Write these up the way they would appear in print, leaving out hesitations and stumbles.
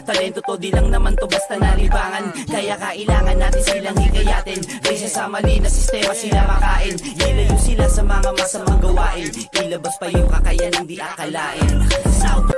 Talento to, di lang naman to basta nalibangan. Kaya kailangan natin silang hikayatin. Raysa sa mali na sistema sila makain. Ilayo sila sa mga masamang gawain. Ilabas pa yung kakayanang di akalain. South,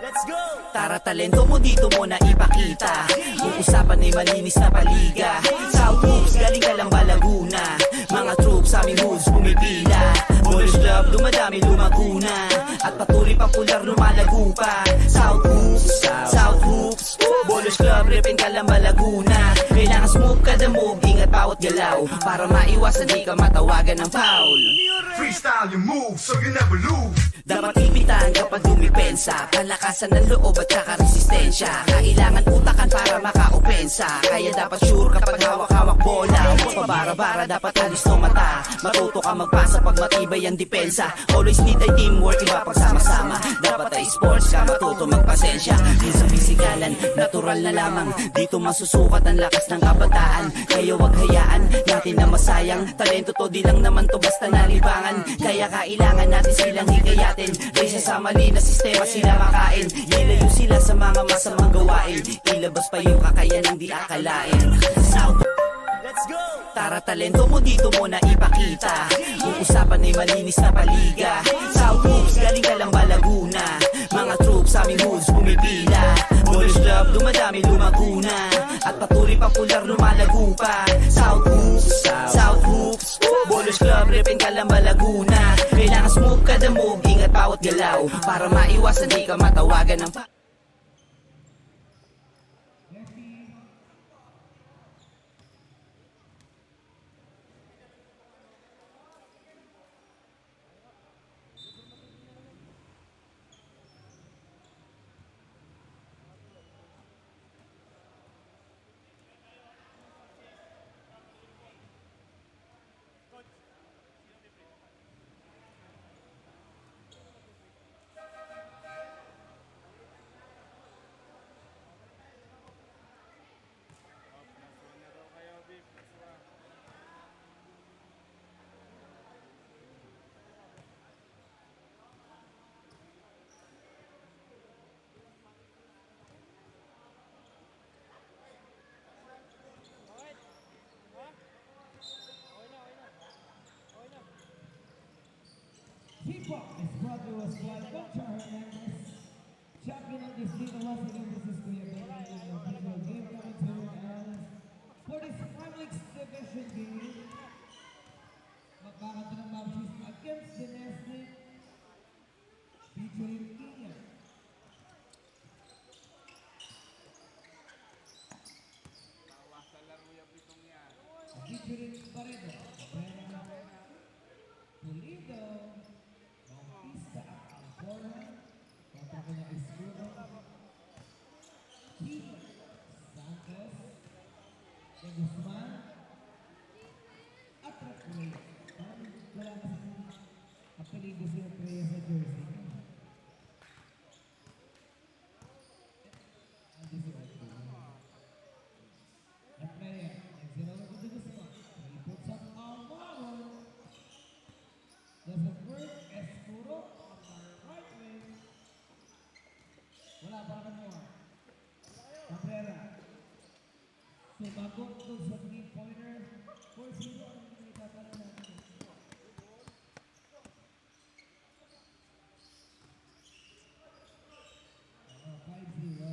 let's go! Tara, talento mo dito mo na ipakita. Kung usapan ay malinis na paliga. South Hoops, galing ka lang ba Laguna? Mga troops sa aming hoods pumipila. Ballers Club, dumadami lumago na. At patuloy pang pular lumalago pa. South Hoops, South Hoops, Ballers Club, repin ka lang ba Laguna? Kailangan smooth kada move, ingat bawat galaw. Para maiwasan di ka matawagan ng foul. Freestyle your move so you never lose. Dapat ipitan kapag dumipensa. Palakasan ng loob at saka resistensya. Kailangan utakan para makaopensa. Kaya dapat sure kapag hawak-hawak bola. Huwag pabara-bara, dapat alis to mata. Matuto ka magpasa pag matibay ang depensa. Always need ay teamwork, iba pag sama-sama. Dapat ay sports ka, matuto magpasensya. Din sa pisikalan, natural na lamang. Dito masusukat ang lakas ng kabataan. Kaya wag hayaan natin na masayang. Talento to, di lang naman to basta nalibangan. Kaya kailangan natin silang hikayatin. Raysa sa mali na sistema sila makain. Ilayo sila sa mga masamang gawain. Ilabas pa yung kakayanang di akalain. South, let's go! Tara, talento mo dito mo na ipakita. Kung usapan ay malinis na paliga. South Hoops, galing ka lang ba Laguna? Mga troops sa aming hoods pumipila. Ballers Club, dumadami lumago na. At patuloy pang pular lumalago pa. South Hoops, South Hoops, Ballers Club, repin ka lang ba Laguna? Kailangan smooth kada move, ingat bawat galaw. Para maiwasan di ka matawagan ng Hip-Hop is brought to us by Dr. Hernandez. Champion of this league was again, this is Kuya Benny, and the game coming to us. For this Family Division game, magkakaroon ng matches against the Nestle, featuring Kenya. Featuring Barredo, Pulido, Bautista, Alcora, kontra kanya Escudo, Kiko, Santos, De Guzman, at Reyes. Wala kasi apelido si Reyes sa jersey. Andi si Reyes. At Reyes, nagsilaw ko De Guzman. He puts up Alvaro. Does it work? Escuro on the right wing. Wala pa naman mo. Cabrera. Sumagok doon sa three-pointer. 4-0 ang pinitatalan natin. Oh, 5-0.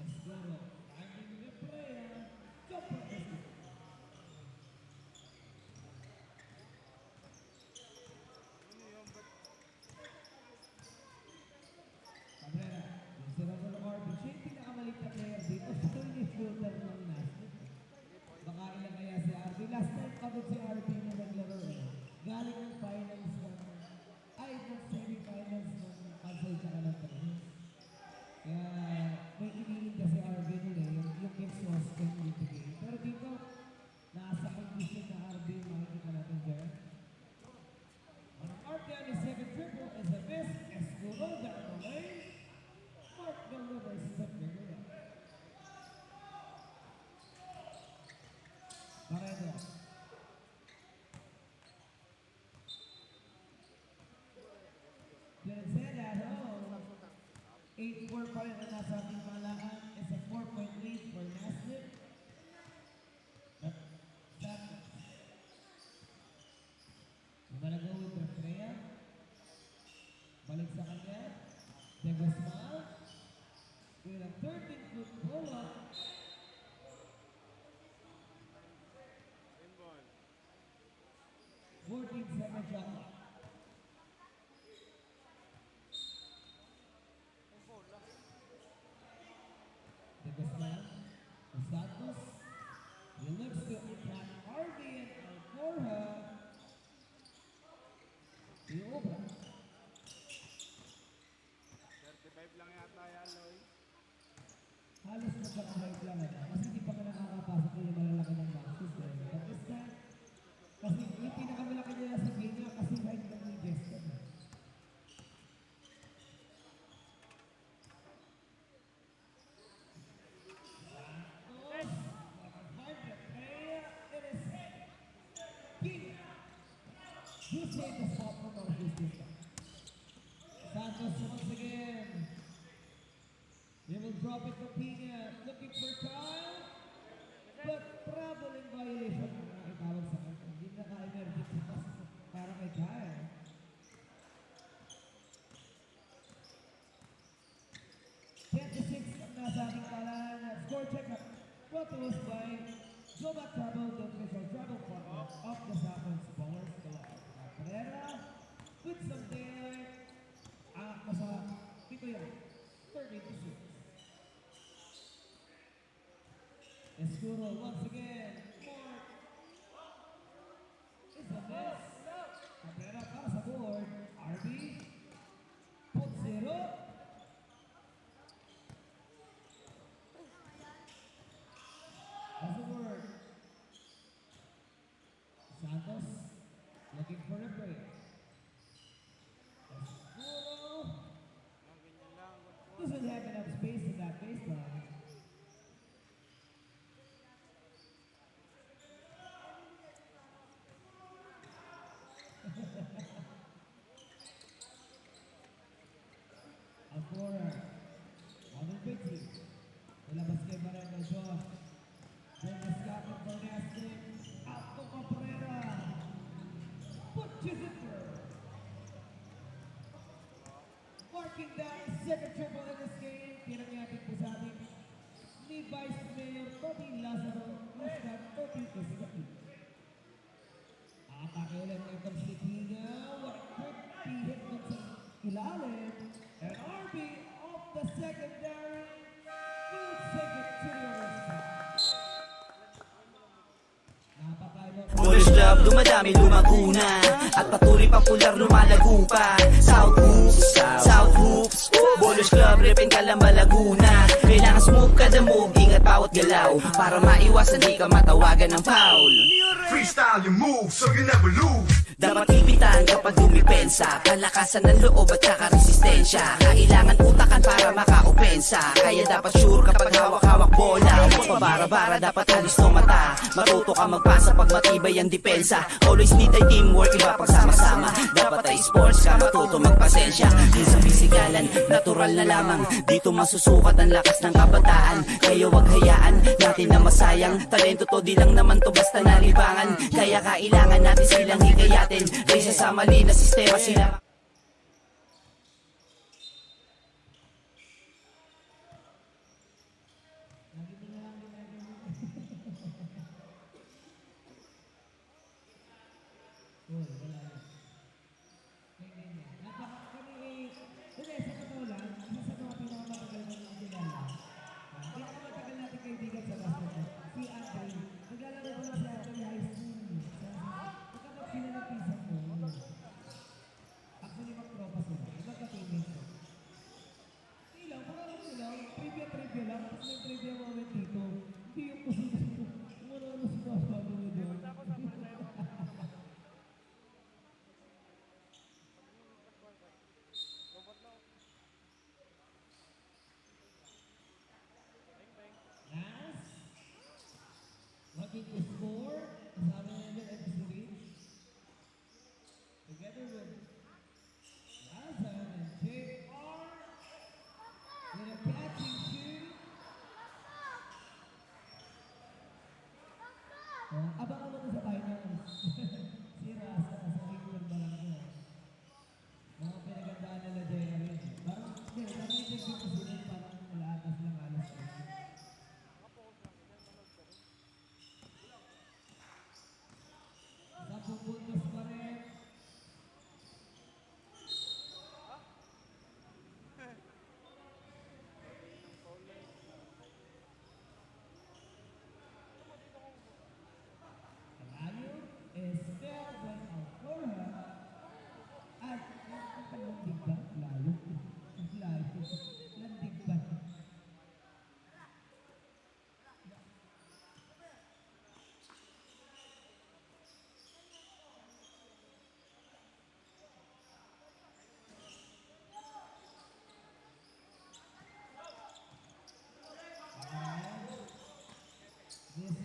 Escuro. Timing the player. Jumper Escuro. Cabrera, yung sira ko ng RB. Siya yung pinakamalit na player dito. Siya yung midfielder ng Nasty. Baka ilang kaya si RB. Last time pagod si RB na naglaro eh. Galing ng finals ng, ay, ng semi-finals ng Pansay tsaka ng tennis. Kaya may iniinda si RB nun eh. Yung games was 10 game. Pero dito, nasa condition na RB makikita natin dyan. On RB on his second triple is a miss. Escuro down the lane. Mark delivers the figure. Barredo. Pinagsaid at home. 8-4 pa rin ang nasa ating mga halos nagkaka-hype lang ano. Kasi hindi pa ka nakakapasok yung malalaki ng boxes eh. But this time, kasi yung pinakamalaki nila sa niya kasi hype lang ni Justin. You say the spot from our business. Santos once again. They will drop it to Pina. Looking for Kyle. But traveling violation. Ang itawag sa kanya. Hindi naka-energy si Pas para kay Kyle. Ang nasa ating kalan. Score check-up. Brought to us by Zomac Travel, the official travel partner of the Sapons Powers Club. Pereira, with some daylight. Nasa, dito yan, 30-6. Escuro once again. Mark. It's a miss. Cabrera para sa board. RB. Put 0. That's the word. Santos looking for a break. Escuro. Doesn't have enough space in that baseline. Alcora, Modern Pixie, nilabas kay Barreno Shaw. Then escaping for Nastrin, out to Cabrera. Punches it through. Marking that second triple in this game, pinangyapin po sa ating ni Vice Mayor Toby Lazaro, who's got 30 Isagaki. Atake ulit ng si Pina, what a quick hit dun sa ilalim. And RB off the secondary will take it to the other side. Napatay mo. Bullish Club, dumadami lumaguna at patuloy pang pular lumalago pa. South Hoops, South Hoops, Bullish Club, Ripin Calamba, Laguna. Kailangan smooth kada move, ingat bawat galaw para maiwasan di ka matawagan ng foul. Freestyle your move so you never lose. Dapat ipitan kapag dumipensa, palakasan ng loob at saka resistensya. Kailangan utakan para maka-opensa, kaya dapat sure kapag hawak-hawak bola. Huwag pabara-bara, dapat alis no mata. Matuto ka magpasa pag matibay ang depensa. Always need ay teamwork, iba pag sama-sama. Dapat ay sports ka, matuto magpasensya. Di sa pisikalan, natural na lamang. Dito masusukat ang lakas ng kabataan. Kaya wag hayaan natin na masayang. Talento to, di lang naman to basta nalibangan. Kaya kailangan natin silang hikayatin. Kaysa sa mali na sistema sila.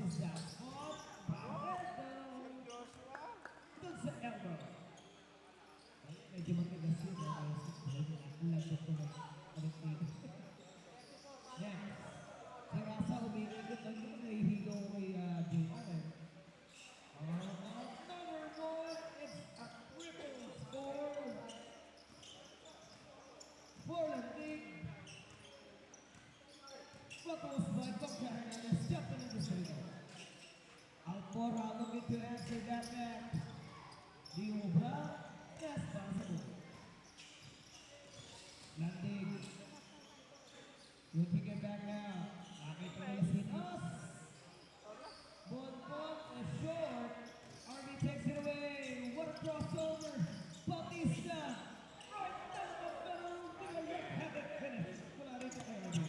forces down. Off. Barreto. Doon sa elbow. Ay, medyo matigas yun. Lagok ko na. Next. Si Rasa umiikot lang yun. Nahihigo ko kay J.R. Another one. It's a triple score. For the big. What was by comparing and stepping in the center. Alcora looking to answer that back. Do you have? Yes, possible. Landig. Looking it back now. Nakita nila si Nos. Bonbon is short. Army takes it away. What a crossover. Bautista. Right down the middle. With a left-handed finish. Wala rito kay Army.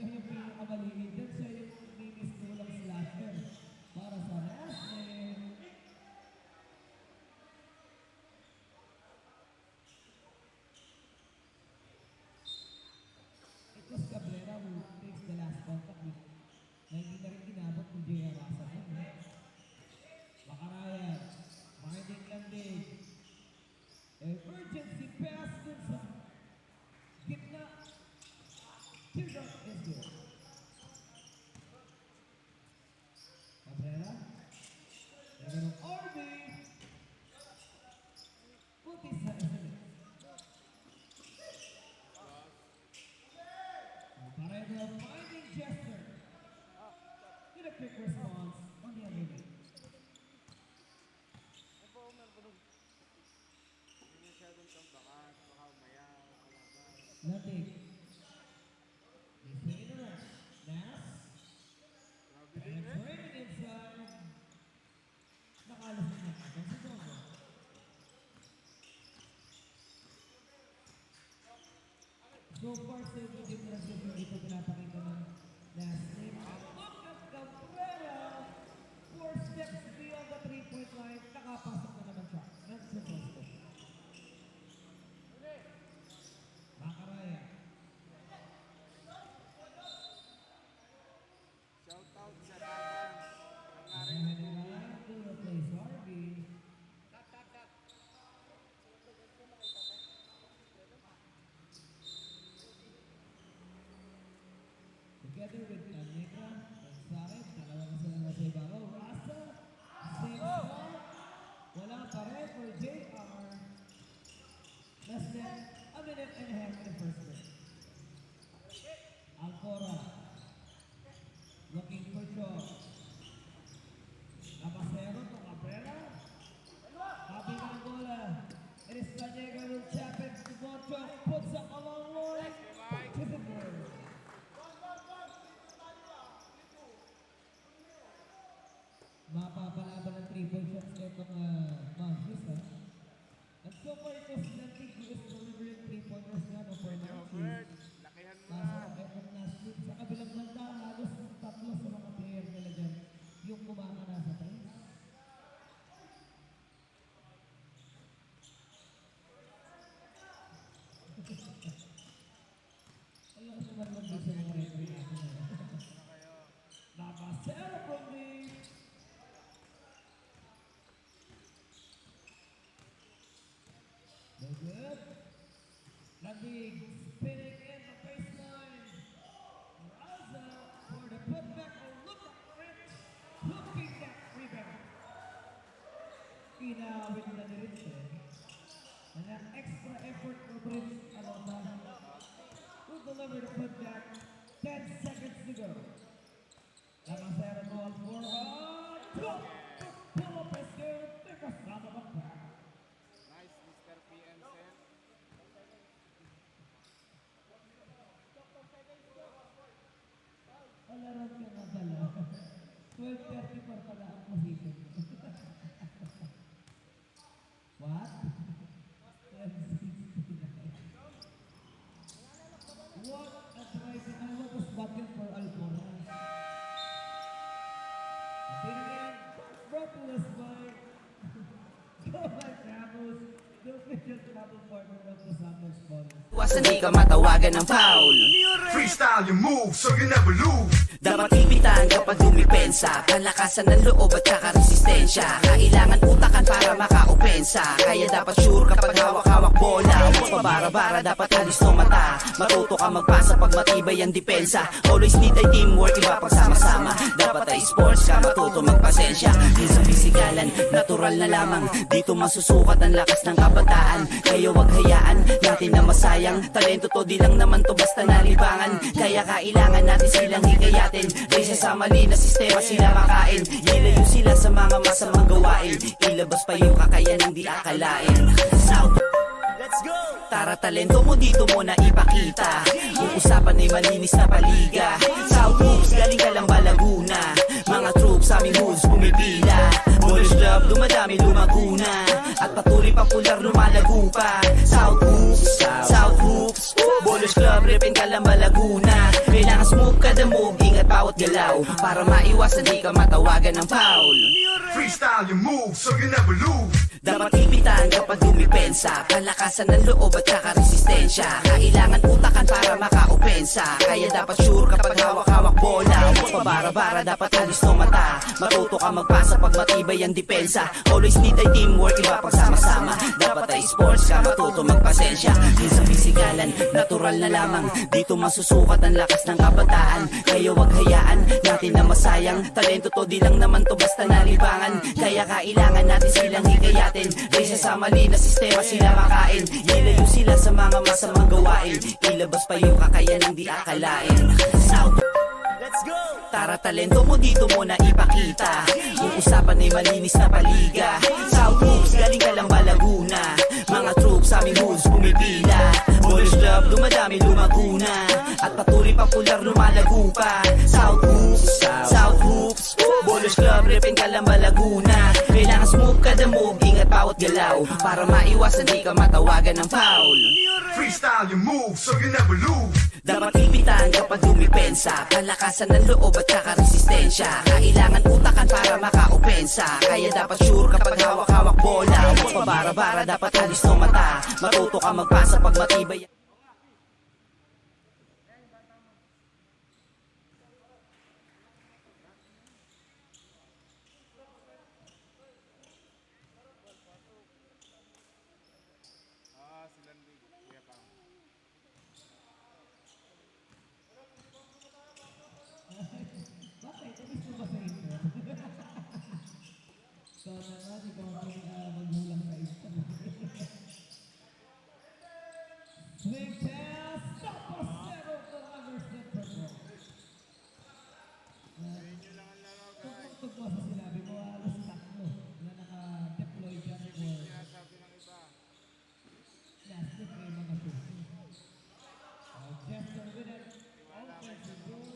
Yan yung pinakamaliit dyan. Siya yung minis tulang slasher. Para sa wrestling. It was Cabrera who takes the last contact with na hindi na rin ginabot ng J.R. Rasa. Makaraya. Makinig lang din. Emergency pass dun sa gitna. Teardrop is good. Cabrera. Lagyan ng RB. Bautista is in it. Paredo finding Jester. With a quick response on the other way. Latig. He's in around. Nas. Penetrating inside. Nakalas na. That's his own goal. So far, sa yung transition dito pinapakita ng last name. Look at Cabrera! 4 steps beyond the 3-point line. Nakapasok na naman siya. That's the best. Makaraya. Shoutout sa Dagan. Ang And around to replace Harvey. Together with Negra, Gonzalez, dalawa na sila nasa ibabaw. Rasa, same spot. Wala pa rin for JR. Less than a minute and a half in the first break. Alcora, looking for Shaw. Napasero to Cabrera. Happy ng bola. It is Tanyega will tap it to Moncho. Puts up a long line. To the board. Mapapalaban ng 3-point shots itong Magnus, ha? At so far, it was Lantig who is delivering 3-pointers nga no for Nancy. lakihan mo Kaso, na. itong Naslit sa kabilang banda, halos tatlo sa mga player nila dyan yung kumakana sa tayo. Ayaw ko naman mag-bisa ng referee natin. Napasero from the no good. Landig spinning in the baseline. Raza for the putback. Oh, look at Rich hooking that rebound. Inawit na ni Rich eh. And that extra effort for Rich Alonso who delivered the putback. 10 seconds to go. Napasero ball for drop. Pull up is there. Take a shot of a back. Nice, Mr. PM, sir. Wala rin ka na pala. 12:34 pala ang position. What? 12:69. What a try to know what was bucket for Alcora. Pinagyan, brought to us by Go by Ramos, the official travel partner of the Santos Bonus. Iwasan di ka matawagan ng foul. Freestyle your moves so you never lose. Dapat ipitan kapag dumipensa, palakasan ng loob at saka resistensya. Kailangan utakan para makaopensa, kaya dapat sure kapag hawak-hawak bola. Huwag pabara-bara, dapat alis ng mata. Matuto ka magpasa pag matibay ang depensa. Always need ay teamwork, iba pagsama-sama. Dapat ay sports ka, matuto magpasensya. Di sa pisikalan, natural na lamang. Dito masusukat ang lakas ng kabataan. Kaya wag hayaan natin na masayang. Talento to, di lang naman to basta nalibangan. Kaya kailangan natin silang hikayatin. Risa sa mali na sistema sila makain. Ilayo sila sa mga masamang gawain. Ilabas pa yung kakayanang di akalain. South, let's go! Tara, talento mo dito mo na ipakita. Kung usapan ay malinis na paliga. South moves, galing ka lang ba Laguna? Mga troops sa aming hoods pumipila. Polish club, dumadami lumaguna. At patuloy popular lumalago pa. South hoops, South hoops. Polish club, repin ka lang ba Laguna? Kailangan smooth kada move, ingat bawat galaw. Para maiwasan di ka matawagan ng foul. Freestyle your moves so you never lose. Dapat ipitan kapag dumipensa, palakasan ng loob at saka resistensya. Kailangan utakan para makaopensa, kaya dapat sure kapag hawak-hawak bola. Huwag pabara-bara, dapat alis ng mata. Matuto ka magpasa pag matibay ang depensa. Always need ay teamwork, iba pagsama-sama. Dapat ay sports ka, matuto magpasensya. Di sa pisikalan, natural na lamang. Dito masusukat ang lakas ng kabataan. Kaya wag hayaan natin na masayang. Talento to, di lang naman to basta nalibangan. Kaya kailangan natin silang hikayatin. Risa sa mali na sistema sila makain. Ilayo sila sa mga masamang gawain. Ilabas pa yung kakayanang di akalain. South, let's go! Tara, talento mo dito mo na ipakita. Kung usapan ay malinis na paliga. South moves, galing ka lang ba Laguna? Mga troops sa aming hoods pumipila. Polish club, dumadami lumaguna. At patuloy popular lumalago pa. South hoops, South hoops. Polish club, repin ka lang ba Laguna? Kailangan smooth kada move, ingat bawat galaw. Para maiwasan di ka matawagan ng foul. Freestyle your moves so you never lose. Dapat ipitan kapag dumipensa, palakasan ng loob at saka resistensya. Kailangan utakan para makaopensa, kaya dapat sure kapag hawak-hawak bola. Huwag pabara-bara, dapat alis ng mata. Matuto ka magpasa pag matibay. Silandig, Kuya Pam. Bakit? Gusto ba sa intro? So naman, ikaw ang maghulang sa intro. Swing test, stop a zero for others that perform. Inyo lang ang laro, guys. Tugma sa sinabi mo, halos tatlo na naka-deploy dyan for Sinasabi ng iba. plastic may mga shoes. Chester with it. Offensive goal.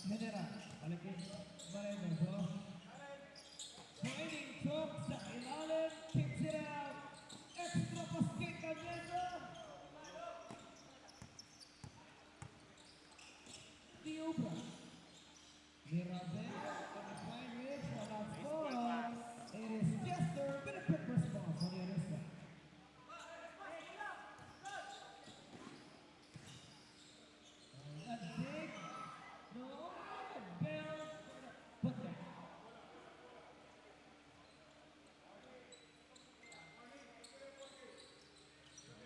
Genera, balikin Moreno, so pointing choke sa ilalim, kicks it out, extra basket ka Genera. Diubra, Mirabel, gonna find it, wala score. It is Chester with a quick response on the other side. A dig, no, Bell, put that.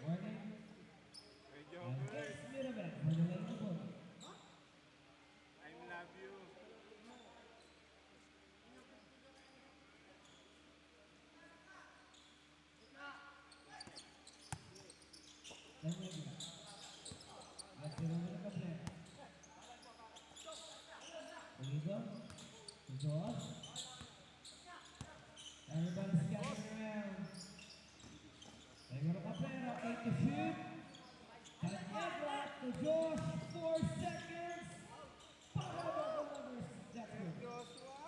Warning, Medyo and good. it's Mirabel for the late goal. I love you. Daniela. Nagtira mo na kaple. Pulido. Josh. Everybody's scattering around. Seguro Cabrera, 8 to shoot. Daniela to Josh, 4 seconds. Para ba Columbus? That's good. Joshua.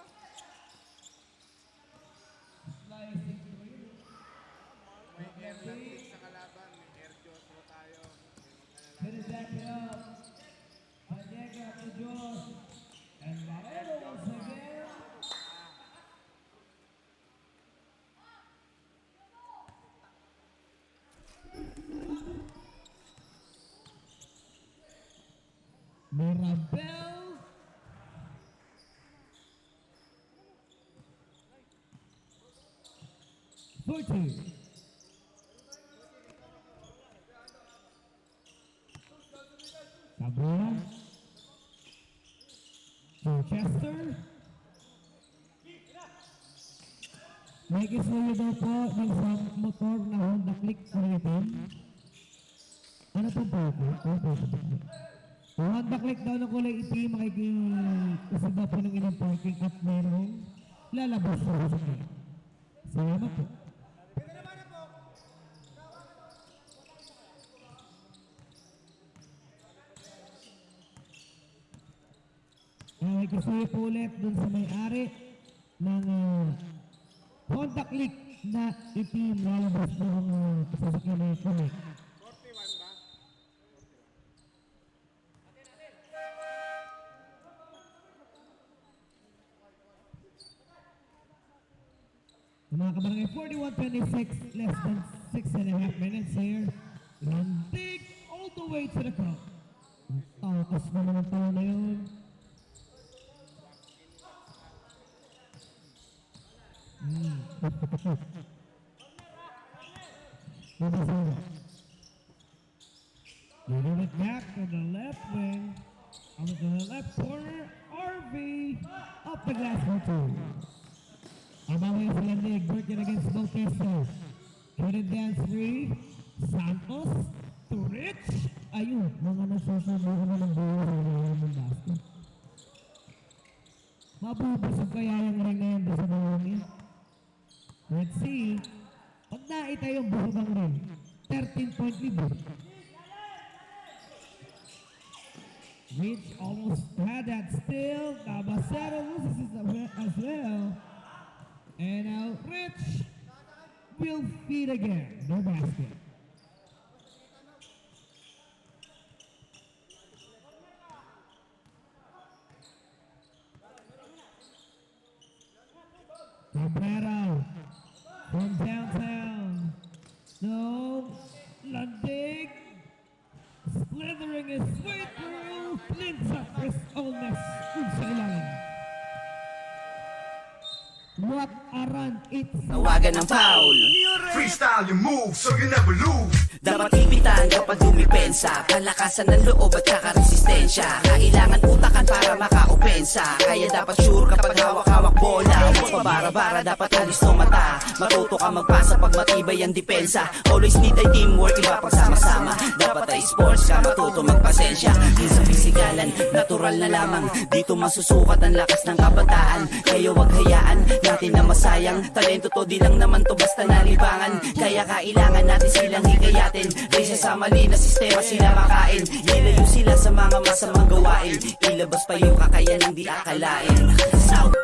Slicing three. May air lang din sa kalaban. May air Joshua tayo. Finish that up. Panyega to Josh. And Barrero once again. 14. Cabrera. Chester. May kisuyo daw po ng sa motor na Honda Click na itim. Ano pong po? Honda Click daw ng kulay itim, kasi daw po ng ilang parking at merong lalabas po sa kanya. Salamat po. Kasi po ulit dun sa may-ari ng Honda Click na itim lalabas po ng sasakyan na ito. 41 ba? Mga kabarangay, 41:26, less than 6.5 minutes here. And dig all the way to the cup. Takas naman ang tao na yun. Moving it back to the left wing. On to the left corner, RV up the glass for two. Abang sa landig, working against Bautista. Hidden dance three. Santos to Rich. Ayun, mga nagsasabuhan na ng buhay ng basket. Mabubusog kaya yung ring na yan sa bawang yun. Let's see. Pag naita yung busog ang ring, 13-point lead. Rich almost had that still. Cabacero loses it as well. And now Rich will feed again. No basket. Cabrera from downtown. No. Landig. Slithering his way through. Links up Chris Olmes. Sa ilalim. What a run. It's Tawagan ng foul. Freestyle your move so you never lose. Dapat ipitan kapag dumipensa. Palakasan ng loob at saka resistensya. Kailangan utakan para maka-opensa. Kaya dapat sure kapag hawak-hawak bola. Huwag pabara-bara, dapat alis ng mata. Matuto ka magpasa pag matibay ang depensa. Always need ay teamwork, iba pag sama-sama. Dapat ay sports ka, matuto magpasensya. Yun sa pisikalan, natural na lamang. Dito masusukat ang lakas ng kabataan. Kaya wag hayaan natin na masayang. Talento to, di lang naman to basta nalibangan. Kaya kailangan natin silang hikayatin. Kaysa sa mali na sistema sila makain. Ilayo sila sa mga masamang gawain. Ilabas pa yung kakayanang di akalain. South.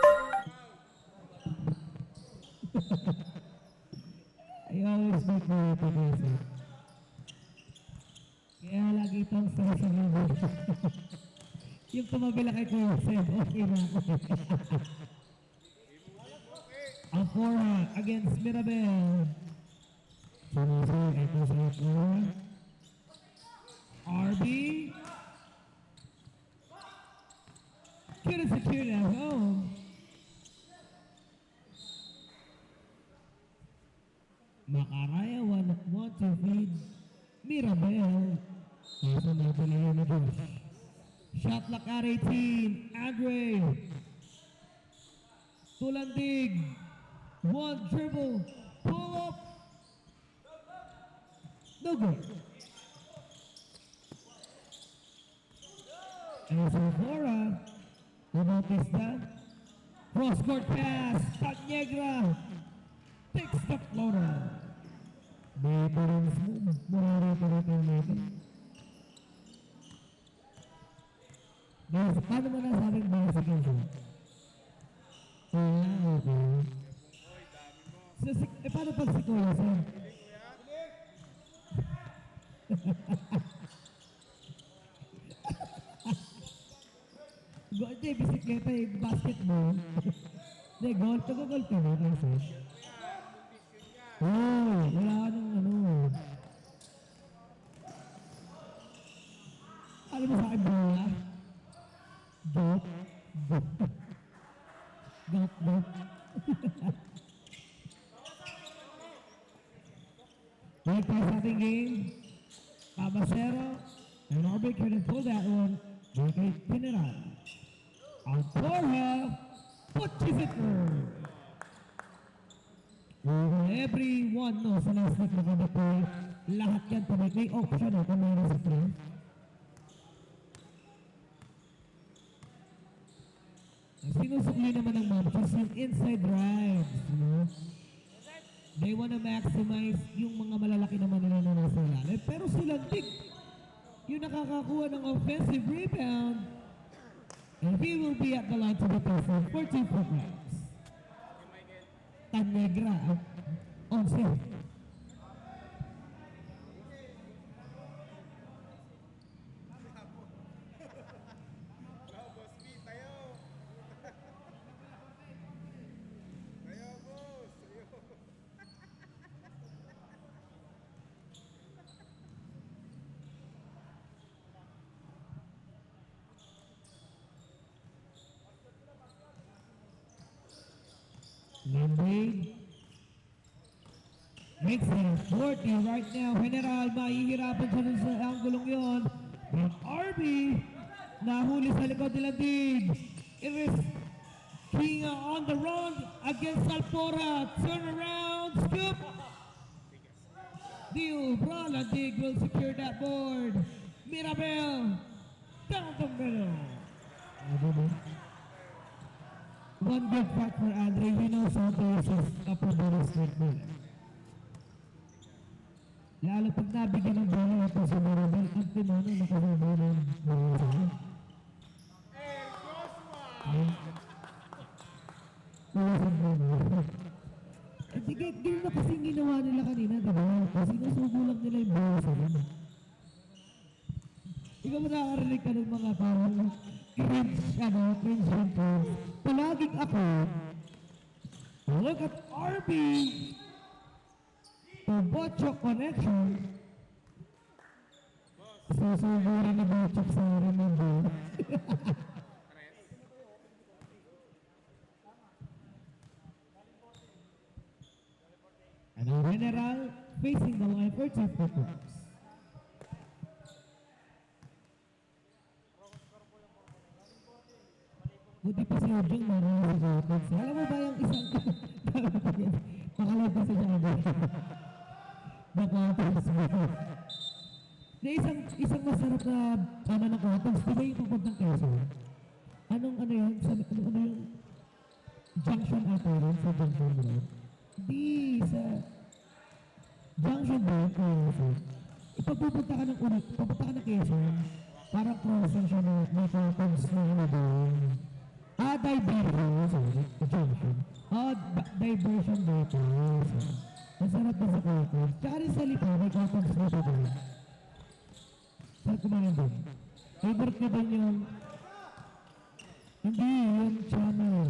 I always make my opinion. Kaya lagi itong sasabihin. Yung tumabila kay Kuya Seb, okay na ako. Ang forehand against Mirabel. Sumusay ito sa forehand. RB. Couldn't secure it at home. Makaraya, want to feed Mirabel. Kaso nabili yun na doon. Shot clock at 18. Andre. Tulandig. One dribble. Pull up. No good. And so Fora. Bautista. Cross-court pass. Tanyegra. Takes the floater. May parang mura pa rin ang natin. Paano mo nasabing basic yun siya? Okay. Paano pag si Kuya, sir? Hindi, bisikleta yung basketball. Hindi, golf. Taga-golf ka na, sir. Oh, wala ka ng ano. Alam mo sa akin, bola? Dot. Dot. Dot. Dot. Balik tayo sa ating game. Cabacero and Orbe couldn't pull that one. They can pin it out. Altorha punches it through. Everyone knows sa last week na ganito, lahat yan pa may option o kung mayroon sa free. Ang sinusukli naman ng Mavs yung inside drives, you know? They wanna maximize yung mga malalaki naman nila na nasa ilalim. Pero sila big yung nakakakuha ng offensive rebound. And he will be at the line to be performed for 2 programs. Tanegra, 11. Hello, Boss B, tayo! Tayo, boss! Tayo! Limby makes it 40 right now. General, mahihirapan siya dun sa anggulong yon. But RB, nahuli sa likod nila Dig. It is King on the run against Alpora. Turn around, scoop. Dio Brala Dig will secure that board. Mirabel, down the middle. One good fact for Andre, he knows how to use his upper body strength nila. Lalo pag nabigyan ng bola ito sa Mirabel, ang tinono nakahubo ng bola sa kanya. El Cosma! Wala sa bola. Eh, sige, ganun na kasing ginawa nila kanina, diba? Kasi sinusubo lang nila yung bola sa kanya. Ikaw mo nakakarinig ka ng mga parang cringe hunters. Palaging ako, look at RB, to Bochok connection. Susuburin ni Bochok sa remember. And a general facing the line for 2 footballs. Buti pa si Ojong marunong sa offense. Alam mo ba yung isang makalagay sa siya na-offense mo. Na isang masarap na ano ng offense, di ba yung papuntang Quezon? Anong ano yun? Ano yung junction ata yun? Sa junction road? Di, sa junction road, Quezon. Ipagpupunta ka ng ulit, papunta ka ng Quezon, parang crossing siya na may offense na ano doon. Diversion, sorry, junction. Diversion dito. Masarap na sa quarters. Tsaka rin sa lipa, may quarters dito doon. Sarap kumain doon. Favorite ko doon yung... Hindi, yung channel.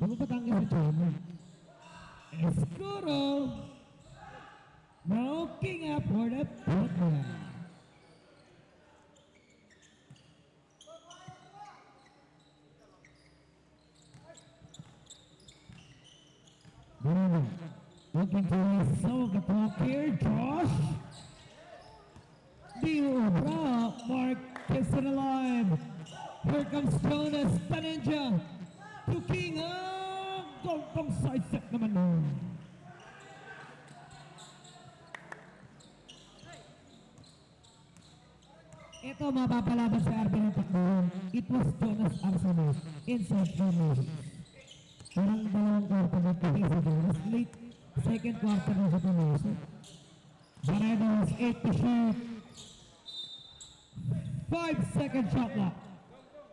Bago patanggal sa channel. Escuro! Broking up for the football. Bruno, looking to his some of the talk here, Josh. Dio Bra, Mark gets it alive. Here comes Jonas Paninja to King. Gong side step naman nun. Ito mapapalaban sa RB ng takbo. It was Jonas Arsenis inside Jonas. Parang dalawang kwarto na ito sa Jonas. Late second quarter na sa Jonas. Barredo was 8 to shoot. 5-second shot clock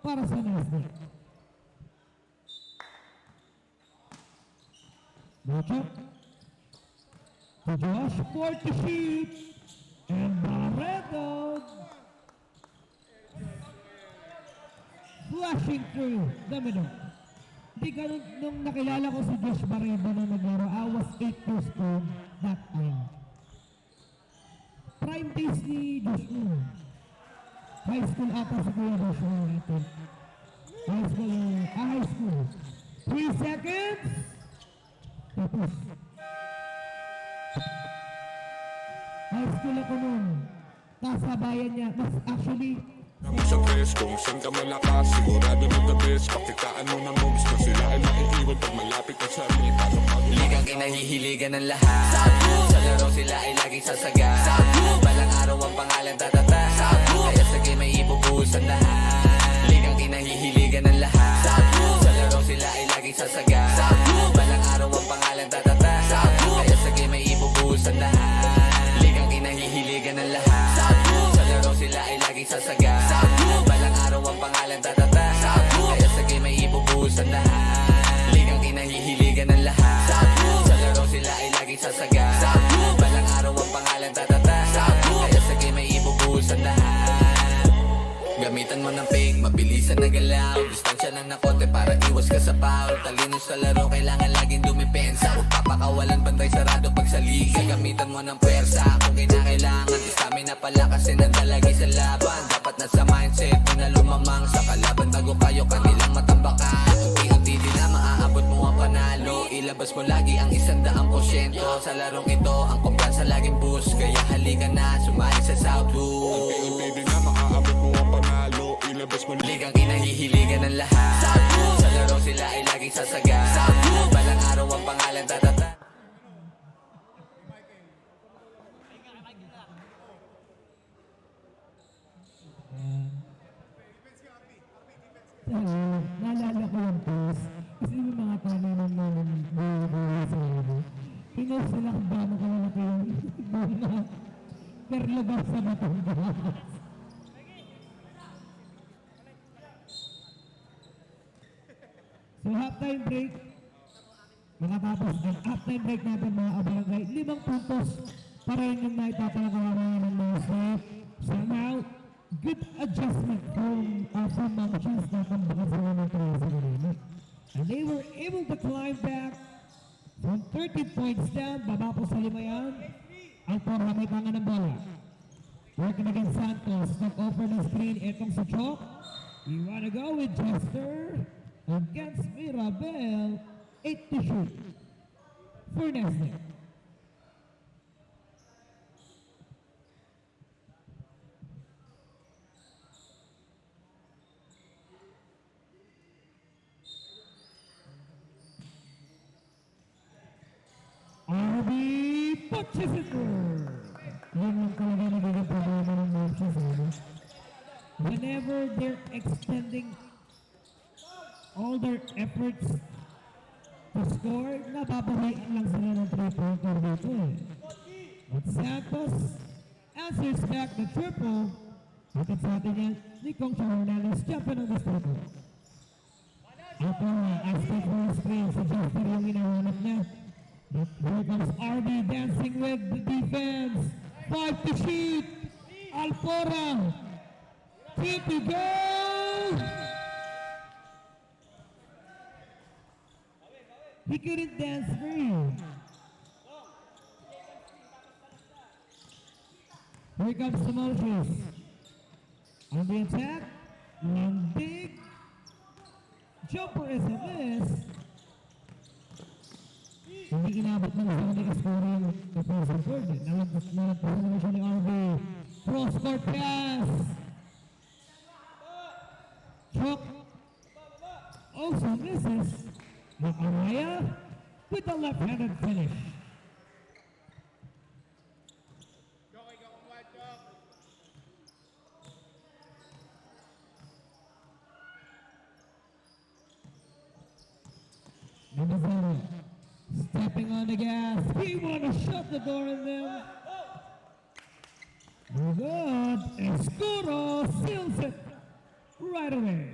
para sa Nasdaq. Bochok to Josh, 4 to shoot. And Barredo flashing through the middle. Hindi ka nung nakilala ko si Josh Barredo na naglaro, I was 8 years old that time. Prime days ni Josh mo. High school ata sa Kuya Josh mo natin. High school. 3 seconds. Tapos. High school ako nun. Kasabayan niya. Mas actually, Sa press, kung saan ka malakas, sigurado na the best. Pakitaan mo ng moves na sila ay makikiwan pag malapit na sa amin. Ligang kinahihiligan ng lahat. Sa laro sila ay laging sasaga. Balang araw ang pangalan tatata. Kaya sa game ay ibubuhos ang lahat. Ligang kinahihiligan ng lahat. Sa laro sila ay laging sasaga. Balang araw ang pangalan tatata. Kaya sa game ay ibubuhos ang lahat. Ligang kinahihiligan ng lahat. Sa laro sila ay laging sasaga. Balang araw ang pangalan tatata. Kaya sa game ay ibubuhos ang lahat. Ligang kinahihiligan ng lahat. Sa laro sila ay laging sasaga. Balang araw ang pangalan tatata. Kaya sa game ay ibubuhos ang lahat. Gamitan mo ng fake, mabilisan na galaw. Distansya ng nakote para iwas ka sa foul. Talino sa laro, kailangan laging dumipensa. Huwag papakawalan, bantay sarado pag sa liga. Gamitan mo ng pwersa kung kinakailangan. Stamina pala kasi nandalagi sa laban. Dapat nasa mindset mo na lumamang sa kalaban. Bago kayo kanilang matambakan. Unti-unti din na maaabot mo ang panalo. Ilabas mo lagi ang 100%. Sa larong ito, ang kumpiyansa laging boost. Kaya halika na, sumali sa Southwood. Unti-unti din na maaabot mo ang panalo. Ilabas mo Ligang kinahihiligan ng lahat. Sa laro sila ay laging sasaga. Balang araw ang pangalan tatata. naalala ko yung post. Kasi yung mga kanilang buhay sa ano. Pinost sila kung gaano kalaki yung bunga. Per lugar sa Batangas. So halftime break. Makatapos ang halftime break natin mga kabarangay. 5 puntos pa rin yung naitatalakawan ng mga staff. So now, good adjustment from Manchas na tambakan sila ng 3 kanina. And they were able to climb back from 30 points down. Baba po sa 5 yan. Alpora may tangan ng bola. Working against Santos. Nag-offer ng screen. Itong si Chok. You wanna go with Chester against Mirabel. 8 to shoot for Nestle. RB punches it through. Yun lang talaga nagiging problema ng Manchester. Whenever they're extending all their efforts to score, nababawian lang sila ng 3-pointer dito eh. But Santos answers back the triple. Bakit sa atin yan, ni Kong Hernandez, champion ng distrito. Ito nga, asking for a screen, si Jasper yung hinahanap niya. But here comes RB dancing with the defense. 5 to shoot. Alpora. 3 to go. He couldn't dance free. Here comes the Moses. On the attack. One big jumper is a miss. Hindi inabot ng isang nag-score yung opposing court. Nalagpasan naman siya ni RB. Cross-court pass. Chok. Also misses. Makaraya with the left-handed finish. Number 0. Stepping on the gas. He want to shut the door on them. Good. Escuro seals it right away.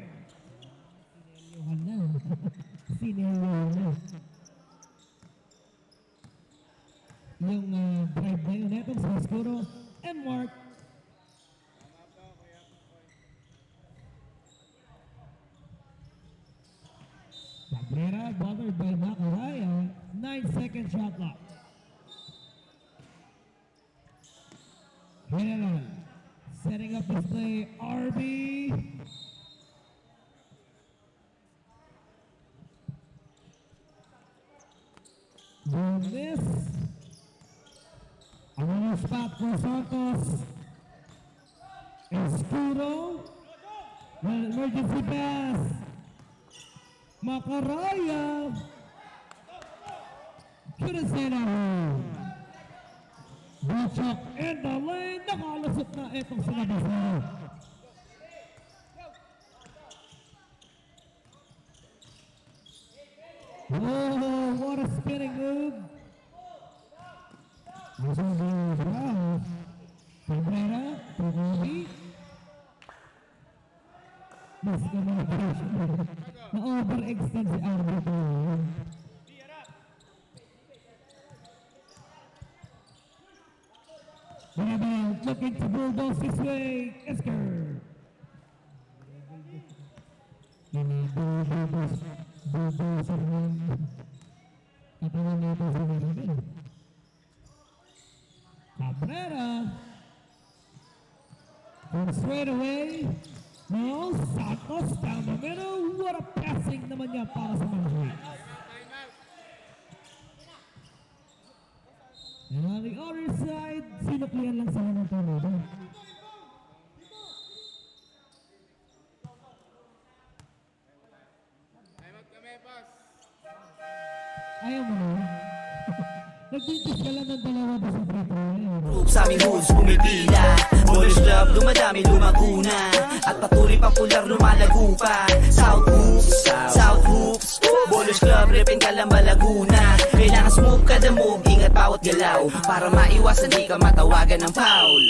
Sinelyohan na. Yung drive na yun. Etong si Escuro and Mark. Cabrera bothered by Macaraya. 9-second shot clock. General setting up his play. RB. Doing this. Ang mga spot for Santos. Escuro. Well, emergency pass. Macaraya. Couldn't say that home. Butchok in the lane. Nakalusot na itong sila Basero. Oh, what a spinning move. This is wow. Cabrera, Pugoli. Mas communication. Na-overextend si Arbito. Marabel looking to bulldoze this way. Esker. Bulldozer ng katawan nito si Marabel. Cabrera. From straight away. No, Santos down the middle. What a passing naman niya para sa Marabel. And on the other side, sinuklian lang sila ng tornado. Ayaw mo na. Nagbintis ka lang ng dalawa doon sa free throw. Group sa aming hoods pumipila. Ballers Club dumadami lumaguna. At patuloy popular lumalago pa. South Hoops Ballers Club repin Calamba Laguna. Kailangan smooth kada move, ingat bawat galaw para maiwasan di ka matawagan ng foul.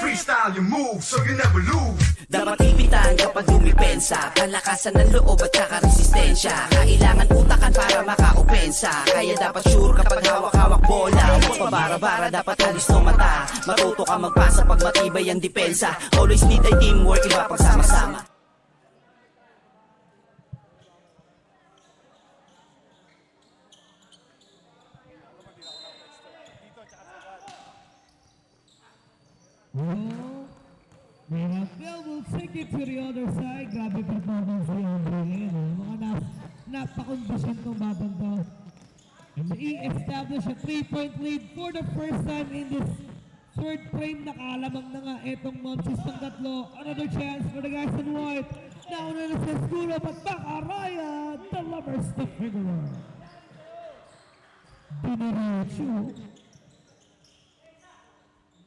Freestyle your move so you never lose. Dapat ipitan kapag dumipensa. Palakasan ng loob at saka resistensya. Kailangan utakan para makaopensa. Kaya dapat sure kapag hawak-hawak bola. Huwag pabara-bara, dapat alis ng mata. Matuto ka magpasa pag matibay ang depensa. Always need ay teamwork, iba pagsama-sama. Marabel will take it to the other side. Grabe performance ni Andre Leno. Mga napakondisyon kong batang to. And they establish a 3-point lead for the first time in this third frame. Nakalamang na nga itong Monsis ng tatlo. Another chance for the guys in white. Now na sa Escuro, but Macaraya delivers the figure. Dinaracho.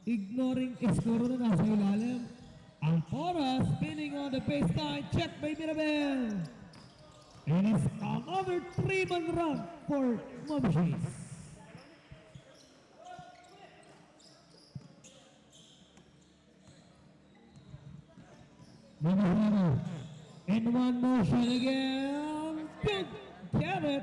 Ignoring Escuro na nasa ilalim. Alfora spinning on the baseline. Check by Mirabel. And it's another 3-man run for Monsis. Manahano in one motion again. Good. Get it.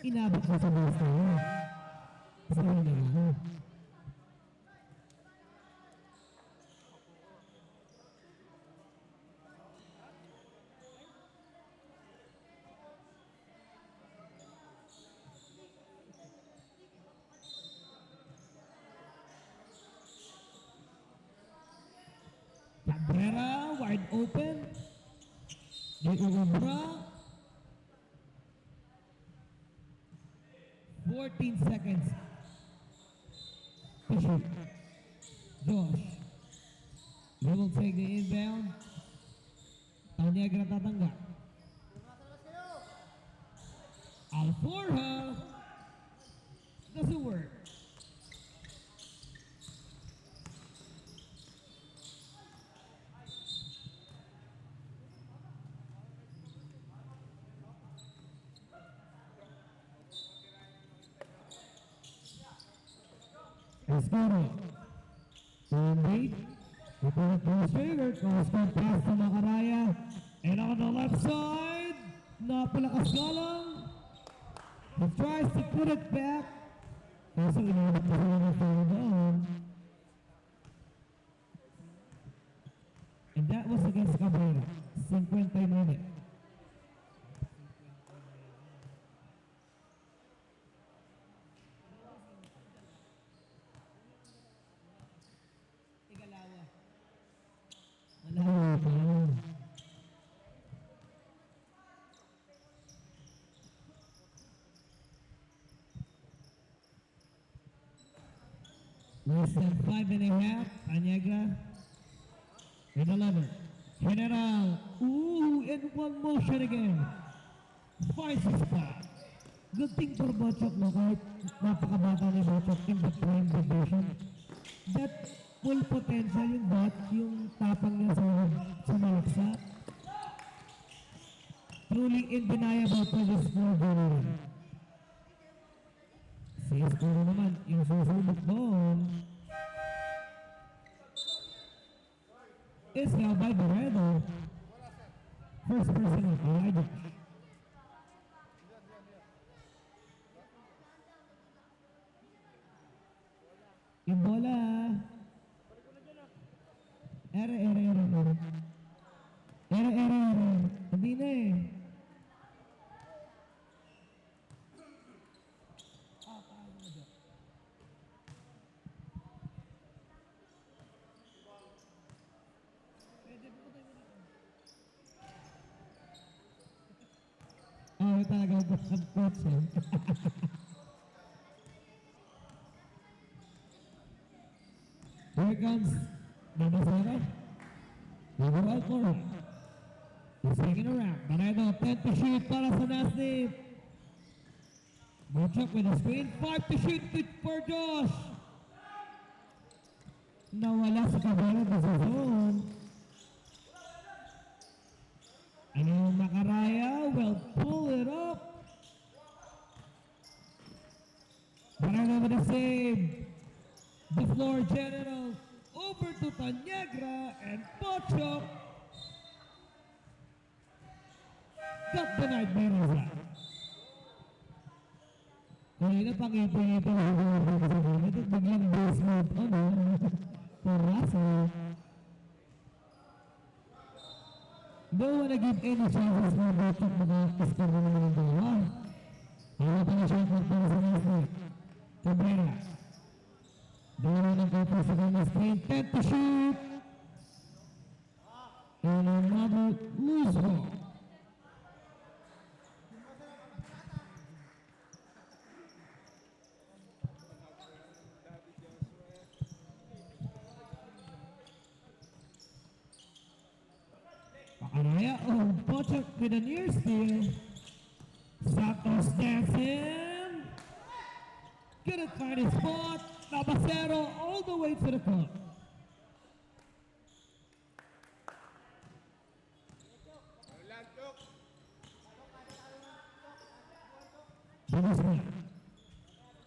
Inabot mo sa basta yun. Kasi yun na. Cabrera wide open. Diego Umbra. 14 seconds to shoot. Josh. They will take the inbound. Tanyag na tatanggap. Alforja. Doesn't work. Escuro. Indeed. Ito ang favorite. Constant pass to Macaraya. And on the left side, napalakas nga lang. He tries to put it back. Kaso inanap na sila ng fall down. And that was against Cabrera. 59. Malawa pa yun. Less than 5.5. Tanyegra. With 11. General. Ooh, in one motion again. Finds his spot. Good thing for Bochok, no? Kahit napakabata ni Bochok in the prime division. That full potential yung bot, yung tapang niya sa malaksa. Truly undeniable to this small goal. Siguro naman, yung susunod doon is held by Barredo. First person, Elijah. Yung bola. Ere. Hindi na eh. Talaga ang coach eh. Here comes number 7. Number Alcor. He's taking a wrap. Barredo, 10 to shoot para sa Nasdip. Bochok with a screen. 5 to shoot for Josh. Nawala sa kabila sa zone. Ano Macaraya will pull it up. Barredo with a save. The floor general over to Tanyegra and Bochok got denied by Rosa. Kanina pang-ipin-ipin ito biglang base mode for Russell. Don't wanna give any chances na Bochok mag-score naman ng dalawa. Ayaw pa na siya para sa Nasdip. Cabrera. Dalawa ng couple sa kanyang screen. 10 to shoot. And another loose ball. Pacaraya, Bochok with a near steal. Santos dancing. Couldn't find his spot. Nabasero all the way to the cup. Bumas na.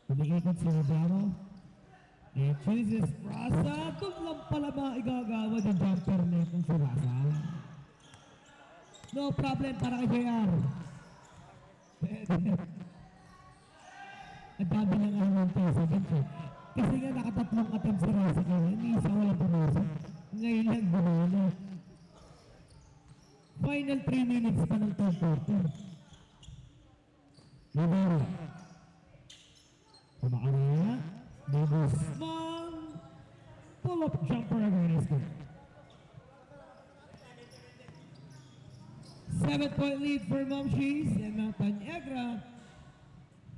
Kumikikot si Rodano. And chooses Rasa. Doon lang pala maigagawa yung jumper netong si Rasa. No problem para kay JR. Ang dami lang ang peso dito. Kasi nga nakatatlong attempt si Rasa kaya hindi isa walang pumusok. Ngayon lang gumana. Final 3 minutes pa ng third quarter. Rivera. Kumakaraya. De Guzman. Pull-up jumper again is good. 7-point lead for Momshies and Mount Tanyegra.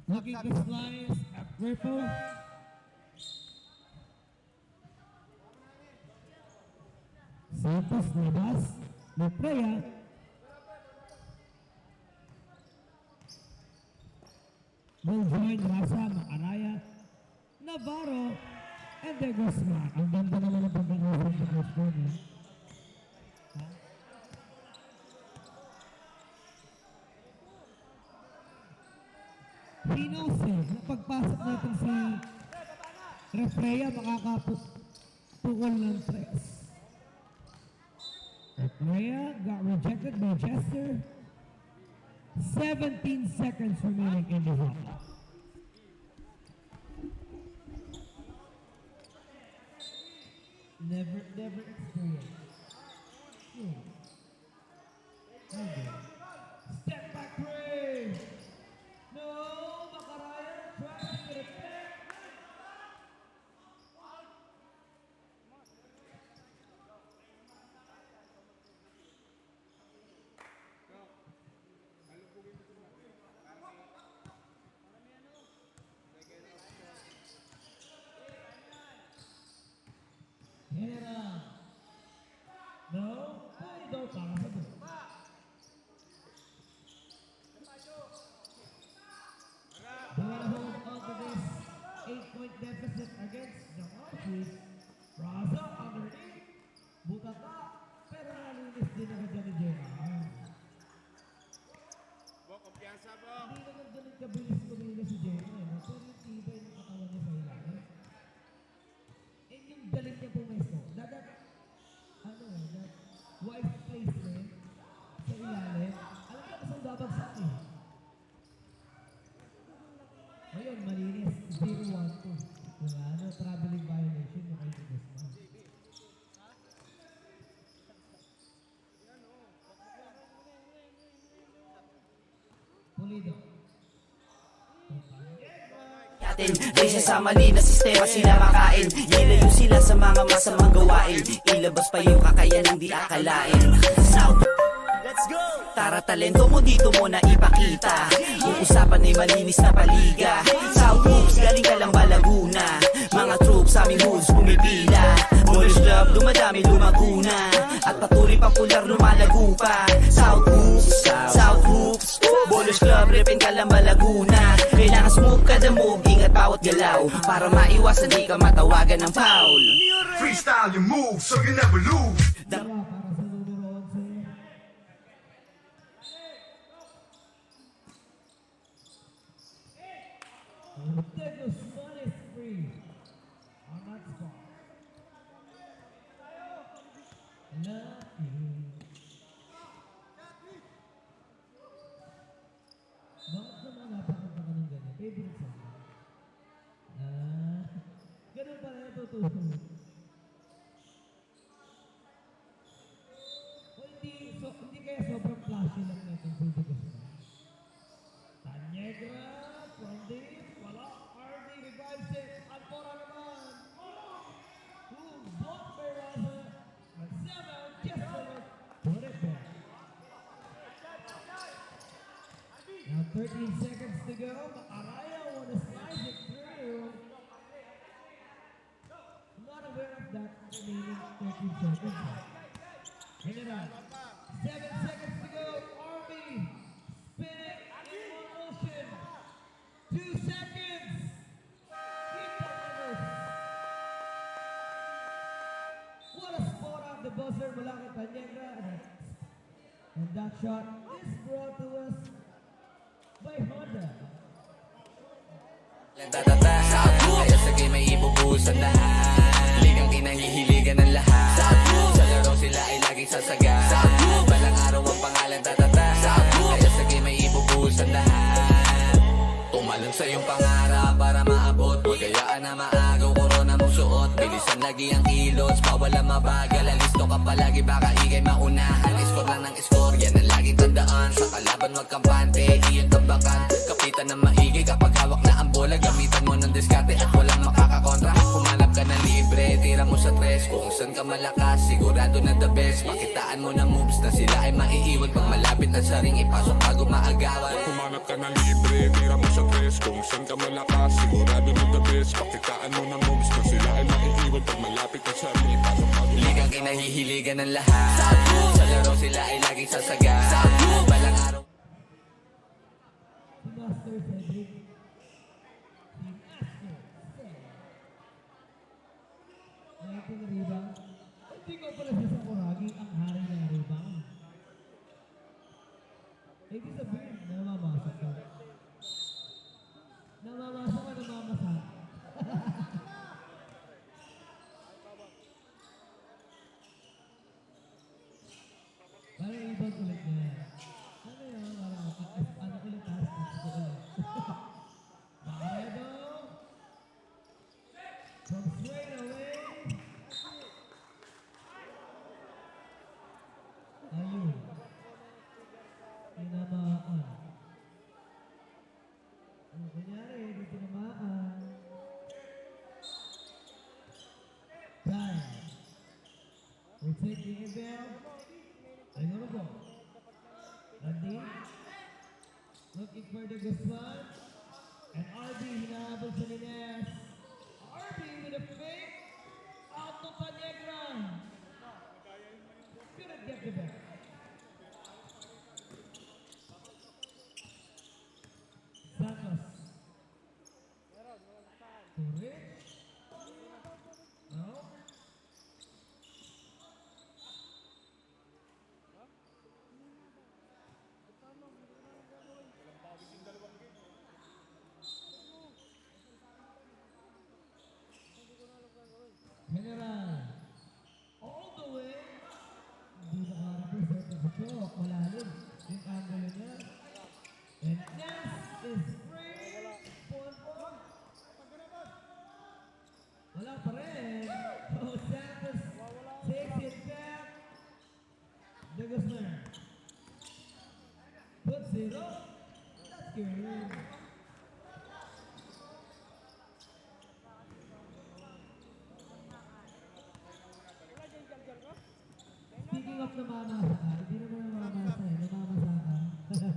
Looking to slice at Ripple. Santos labas. Maprea. Will join Rasa, Macaraya, Navarro, and De Guzman. Ang ganda naman ang pagkakaroon ng Guzman. He knows eh, na pagpasok natin si Refrea, makakapukol ng tres. Refrea got rejected by Chester. 17 seconds remaining in the shot clock. Never experienced. Okay. Step back three. No, Macaraya trying to attack. Pulido para sa buo. They want to hold on to this 8-point deficit against the Archies. Raza underneath. Butata. Pero nalinis din agad dyan ni Jenna. Bo, kumpiyansa, Bo. Hindi naman ganun kabilis kumila si Jenna. Eh, no? Pero yung tibay ng katawan niya sa ilalim. And yung galit niya pumesto. That wife placement sa ilalim. Alam niya kasang babagsak eh. Ngayon, malinis. 0-1-2. Diba? No traveling violation yung kay Guzman. Pulido. Natin, Reyes sa mali na sistema sila makain. Ilayo sila sa mga masamang gawain. Ilabas pa yung kakayanang di akalain. South, let's go! Tara, talento mo dito mo na ipakita. Yung usapan ay malinis na paliga. South Hoops, galing ka lang ba Laguna? Mga troops sa aming hoods pumipila. Polish club, dumadami lumaguna. At patuloy pang pular lumalago pa. South Hoops, South Hoops. Polish club, ripin ka lang ba Laguna? Kailangan smooth ka the move, ingat bawat galaw. Para maiwasan di ka matawagan ng foul. Freestyle your move so you never lose. Dalawa para sa numero 11. De Guzman is free on that spot. Lucky. Bakit naman napakanta ka ng ganyan? Favorite song? Ganun pala natutulog. O hindi kaya sobrang flashy lang natin sa De Guzman. Tanyegra, from deep, wala. RD revives it. Alpora naman. Blocked by Raza. At Sema, just put it back. Now 13 seconds to go. Araya wanna slice it through. I'm not aware of that remaining 13 seconds. Hit it out. 7 seconds to go. Army. Spin it in one motion. 2 seconds. Keep the levels. What a spot on the buzzer mula kay Tanyegra. And that shot is brought to us by Honda. Tatata kaya sa game ay ibubusan lahat. Ligang kinahihiligan ng lahat. Sa laro sila ay laging sasaga. Balang araw ang pangalan tatata kaya sa game ay ibubusan lahat. Tumalon sa iyong pangarap para maabot. Huwag kayaan na maagaw, korona mong suot. Bilisan lagi ang kilos, bawal ang mabagal. Alisto ka palagi, baka ikay maunahan. Score lang ng score, yan ang laging tandaan. Sa kalaban wag kampante, iyon tambakan. Kapitan ng maigi kapag hawak na ang bola. Gamitan mo ng diskarte at walang makakakontra. Humanap ka ng libre, tira mo sa tres. Kung saan ka malakas, sigurado na the best. Makitaan mo ng moves na sila ay maiiwan. Pag malapit na sa ring, ipasok bago maagawan. Humanap ka na libre, tira mo sa tres. Kung saan ka malakas, sigurado na the best. Pakitaan mo ng moves na sila ay maiiwan. Pag malapit na sa ring, ipasok bago Ligang kinahihiligan ng lahat. Sa laro sila ay laging sasaga. Balang araw Si Master Cedric. Si Master Cedric. Nakita na rebound. Hindi ko pala siya sa Kuragi ang hari ng rebound. Ibig sabihin, namamasok ka. Namamasok ka, namamasak. Parang rebound ulit niya. Ano yun? Parang ulit taas. Gusto ko ulit. Paredo. From straight away. Ayun. Tinamaan. Ano kunyari, hindi tinamaan. Time. We'll take the inbound. Ayun na po. Randy. Looking for the Guzman. And RB, hinahabol sa Lines. RB with a fake. Out to Tanyegra. Couldn't get the back. De Guzman. Puts it up. That's good. Speaking of namamasa ka, hindi naman namamasa eh, namamasa ka.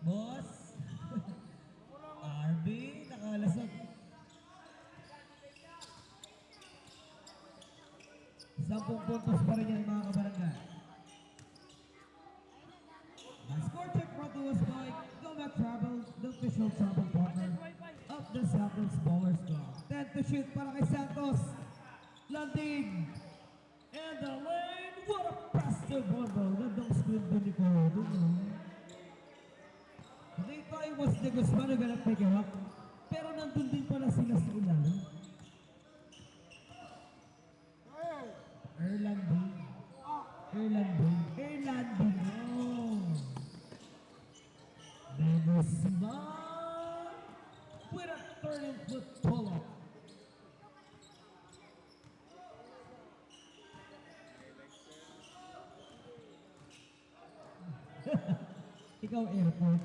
Boss, RB, nakalasag. Sampung puntos pa rin yan mga kabarangay. The score check brought to us by Goma Travel, the official travel partner of the Santos Bowlers Club. 10 to shoot para kay Santos. Landing. And the lane. What a pass to Bobo. Gandang screen doon ni Coro. They thought it was De Guzman who gonna pick it up. Pero nandun din pala sila sa ilalim. Erlanding. Oh. De Guzman with a 30-foot pull-up. Ikaw airport.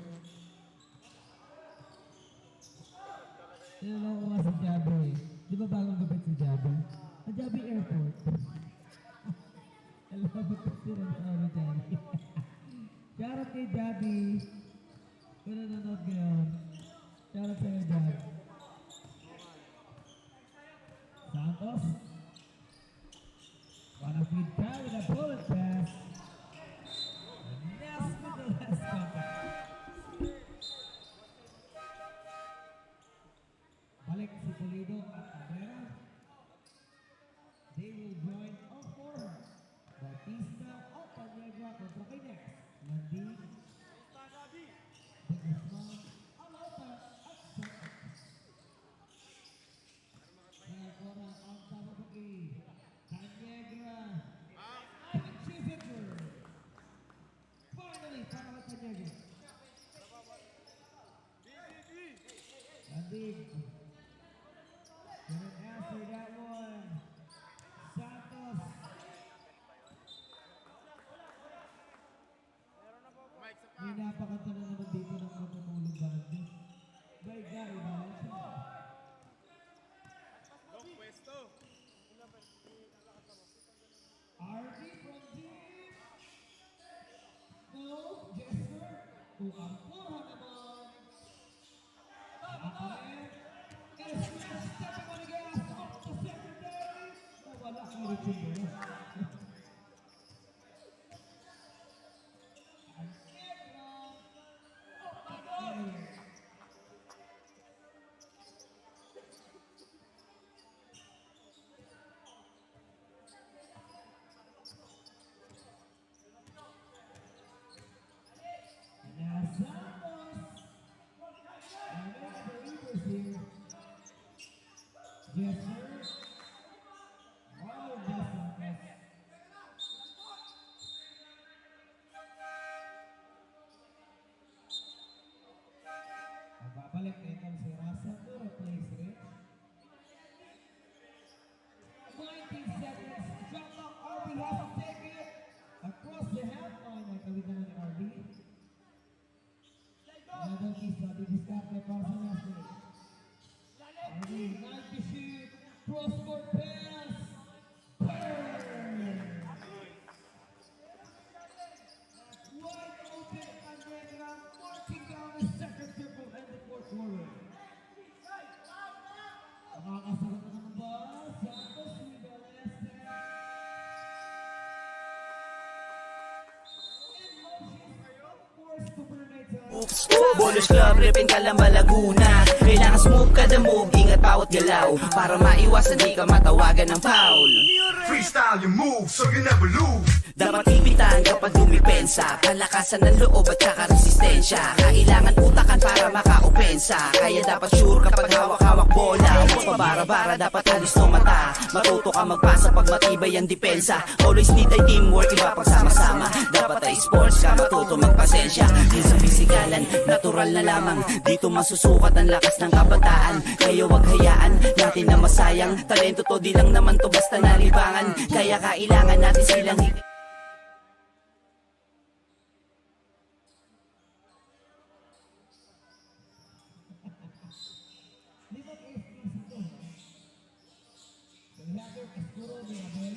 Tinanong ko nga si Jabi eh. Di ba bagong gupit si Jabi? Ang Jabi airport. Alam mo ko sila sa ano Jabi. Shoutout kay Jabi. Kung nanonood ngayon. Shoutout sa'yo Jabi. Santos. Wanna feed ka with a bullet pass. Yes, with the last contact. Balik si Pulido at Cabrera. They will join all four. Bautista, Alpanegra kontra kay Nex. Landi, De Guzman, Alota at Santos. Nagkora ang tababagi. Canegra. Punches it through. Finally, para kay Canegra. Landi. Couldn't answer that one. Santos. May napakanta na naman dito ng matutulong bandi. By Gary Valencia. RD from deep. No, Jesper. Kung ang pura naman. Akaret. Is stepping on the gas up the secondary. Nawala si Richard. Yes, sir. Oh, yes, sir. Babalik na itong si Rasa to replace Rich. 19 seconds. Shot clock. RB has to take it across the half line. Nakawit naman ni RB. Another piece na didiskarte para sa last minute. RB, 90 shoot. Cross-court pass. Burn! Wide open Andrea marking down the second triple and the fourth quarter. Nakakasagot na ng ball. Santos with the last set. In motion, forced to Bernay time. Oops, Bowlers Club, Repin Calamba, Laguna. Kailangan smooth kada move, ingat bawat galaw Para maiwasan di ka matawagan ng foul. Freestyle your moves so you never lose. Dapat ipitan kapag dumipensa, palakasan ng loob at saka resistensya. Kailangan utakan para makaopensa, kaya dapat sure kapag hawak-hawak bola. Huwag pabara-bara, dapat alis no mata. Matuto ka magpasa pag matibay ang depensa. Always need ay teamwork, iba pag sama-sama. Dapat ay sports ka, matuto magpasensya. Yun sa pisikalan, natural na lamang. Dito masusukat ang lakas ng kabataan. Kaya wag hayaan natin na masayang. Talento to, di lang naman to basta nalibangan. Kaya kailangan natin silang Di ba SPC to? Kaya Escuro de Abel,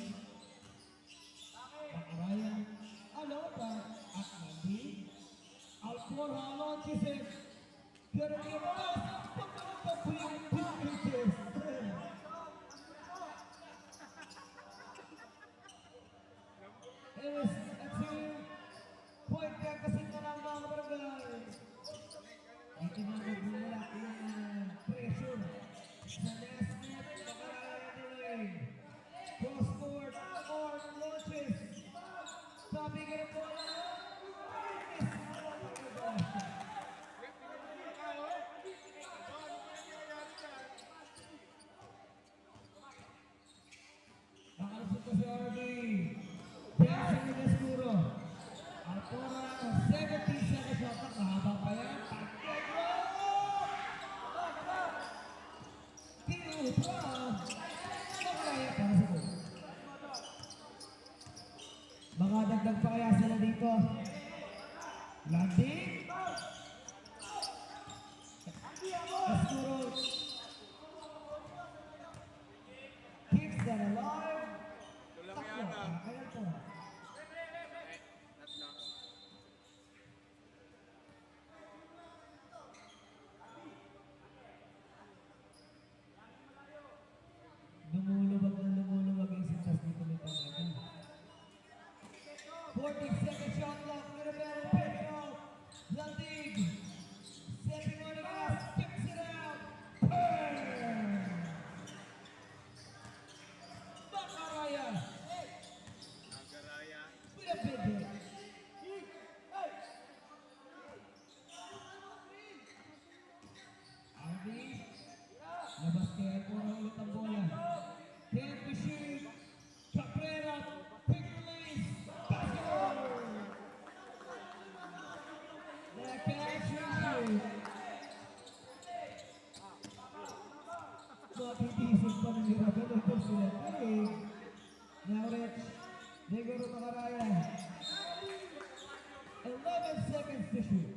Pakarayan, Alota, at Nandi, Alcora Alonchisen, Kernimas, Pagkakapuyong Pinkiches. At si Point Kakasin na lang mga barangay. Ito na nagmula yung pressure sa last net, Pakarayan delay. Cross court or launches. Sabi ka na po nakalusot ko si RB. Dancing with Escuro. Alcora, 17 seconds shot. Mahaba pa yan. Tiro pa. Makalaya para sa goal. Baka dagdag pa kaya sila dito. Landing. Escuro. Keeps that alive. Takbo. Kaya po. Lumuluwag na lumuluwag yung sintas dito ni Pangagin. 40-second shot clock. Mirabel Pedro. Landig. Stepping on the gas. Tips it out. Burn. Bacaraya. Mirabel. Arby. Labas kay Alcora ulit ang bola. Can't be shoot. Cabrera. Pick release. Basket. The catch and shoot. Matitisig pa ng Mirabel. Ito sila. Talig. Now Rich. Negoro Macaraya. 11 seconds to shoot.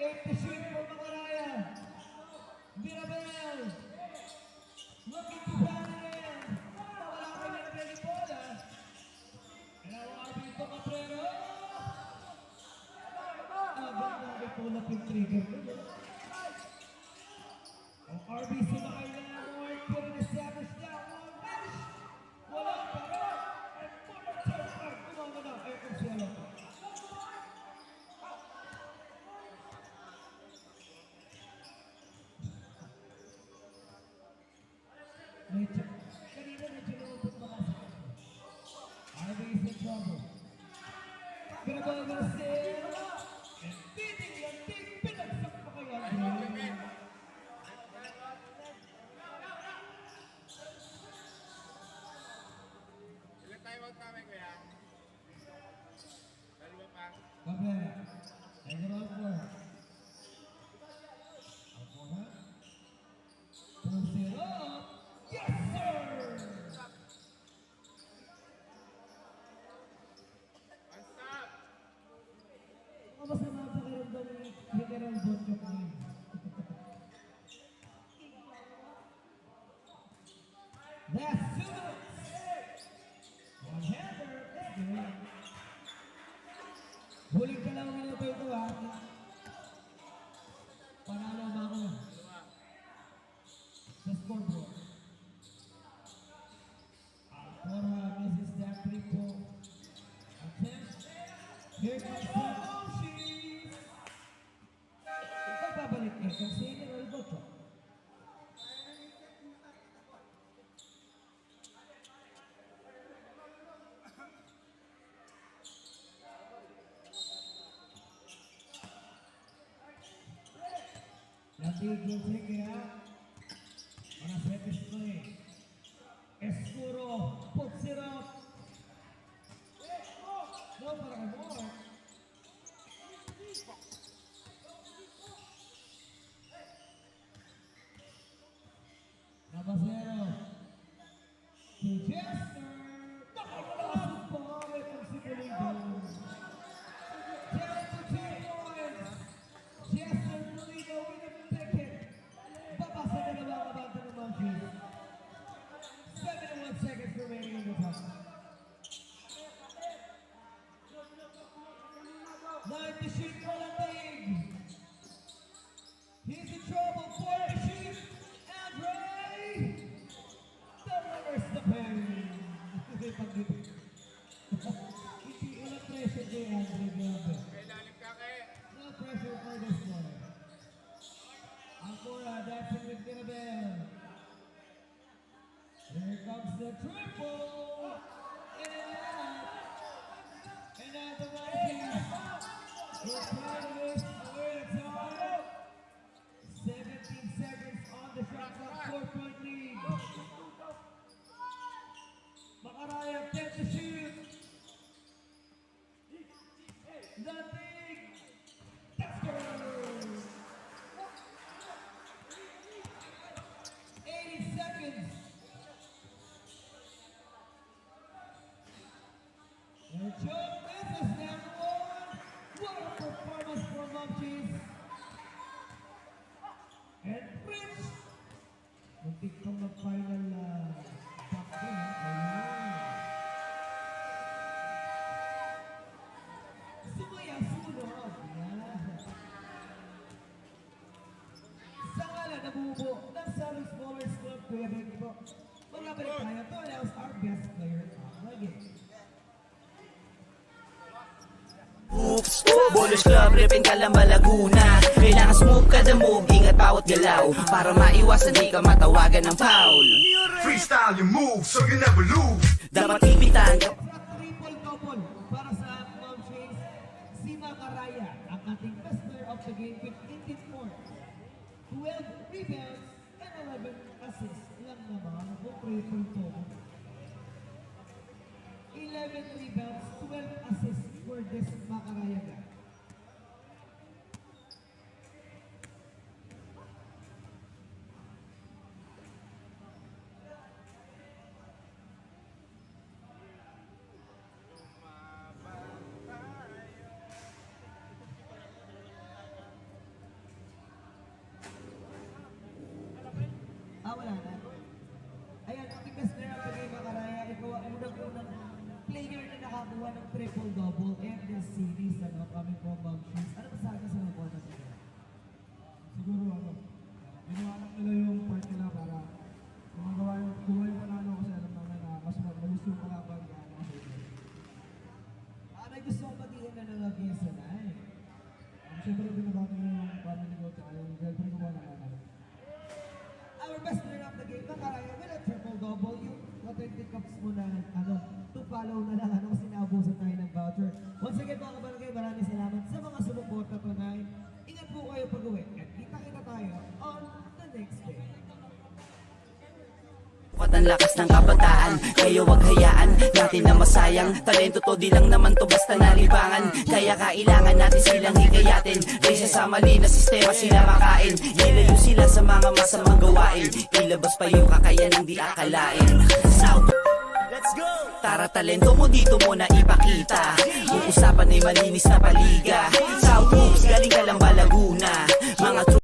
Eight to shoot for Macaraya. Mirabel. Looking to pound it in. Mawala kay Mirabel yung bola. Nawabi ito Cabrera. Agad na itulak yung trigger. Ang RBC na kailangan mo ay establish na ang bench. Wala pa rin. And Mark Turner. Kumama na. Ayun si Alonso. Medyo, kanina medyo lumupot pa kasi. RB is in trouble. Gonna go steal. And beating yung team. Pinagsak pa kay Andre. Ilan time out namin kuya? Dalawa pa. Cabrera. Overall four. Alcora. Pulls it up. Yes, sir! One stop! Ang masama pakiramdam ni General Bonchok ngayon. That's 2 minutes! One-hander is good. Huling dalawang minuto ito ha. David will check it out. Para set display. Escuro puts it up. No, para kay Moore. Nabasero. To Jester. Nakakalaban pa. Itong si Pulido. 10 to 2 points. Jester Pulido with a ticket. Babasa na naman ang banta ng Monkeys. 71 seconds remaining in the time. 9 to shoot for the league. He's in trouble. 4 to shoot. Andre delivers the parry. Hindi ulang pressure kay Andre. Grabe. Kailalim ka kay. No pressure for this one. Akura dancing with Mirabel. Here comes the triple. And now the Vikings will try to miss away the time. 17 seconds on the shot clock, 4-point lead. Makaraya 10 to shoot. Nothing. That's good. 80 seconds. And Joe misses down one. What a performance for Monkeys. And Prince. Muntik kang mag-final top 10. Ayun. Sumaya sunod. Yan. Sa ngala nabubuo ng Salus Bowlers Club, Kuya Benny po. Magbabalik tayo to announce our best player of the game. Oops, Bowlers Club, Ripin Calamba, Laguna. Kailangan smooth ka the move, ingat bawat galaw para maiwasan di ka matawagan ng foul. Freestyle your move so you never lose. Dapat ipitan Sa triple double para sa Monkeys, si Makaraya, ang ating best player of the game with 18 points, 12 rebounds, and 11 assists lang naman kung triple double. 11 rebounds, 12 assists for this Makaraya guy. Wala na. Ayan, ang best player of the game, Makaraya. Ikaw ang unang-unang player na nakakuha ng triple-double in this series, ano, kami po Monkeys. Ano masabi sa mga board natin? Siguro ginawa lang nila yung part nila para gumagawa yung panalo kasi alam naman na mas mabalis yung kalaban gaano kasi. May gusto kong batiin na nalagyan sa night. Siyempre binabati mo yung family ko at yung girlfriend ko na naman. Our best player of the game, Makaraya, with a triple-double. Yung 20 cups mo na, to follow na lang, kasi naubusan tayo ng voucher. Once again, mga kabarangay, maraming salamat sa mga sumuporta tonight. Ingat po kayo pag-uwi. At kita-kita tayo on the next day. Ang lakas ng kabataan, kayo wag hayaan natin na masayang. Talento to di lang naman to basta nalibangan. Kaya kailangan natin silang hikayatin. Raysa sa mali na sistema sila makain. Ilayo sila sa mga masamang gawain. Ilabas pa yung kakayanang di akalain. South, let's go! Tara talento mo dito mo na ipakita. Kung usapan ay malinis na paliga. South moves, galing ka lang bala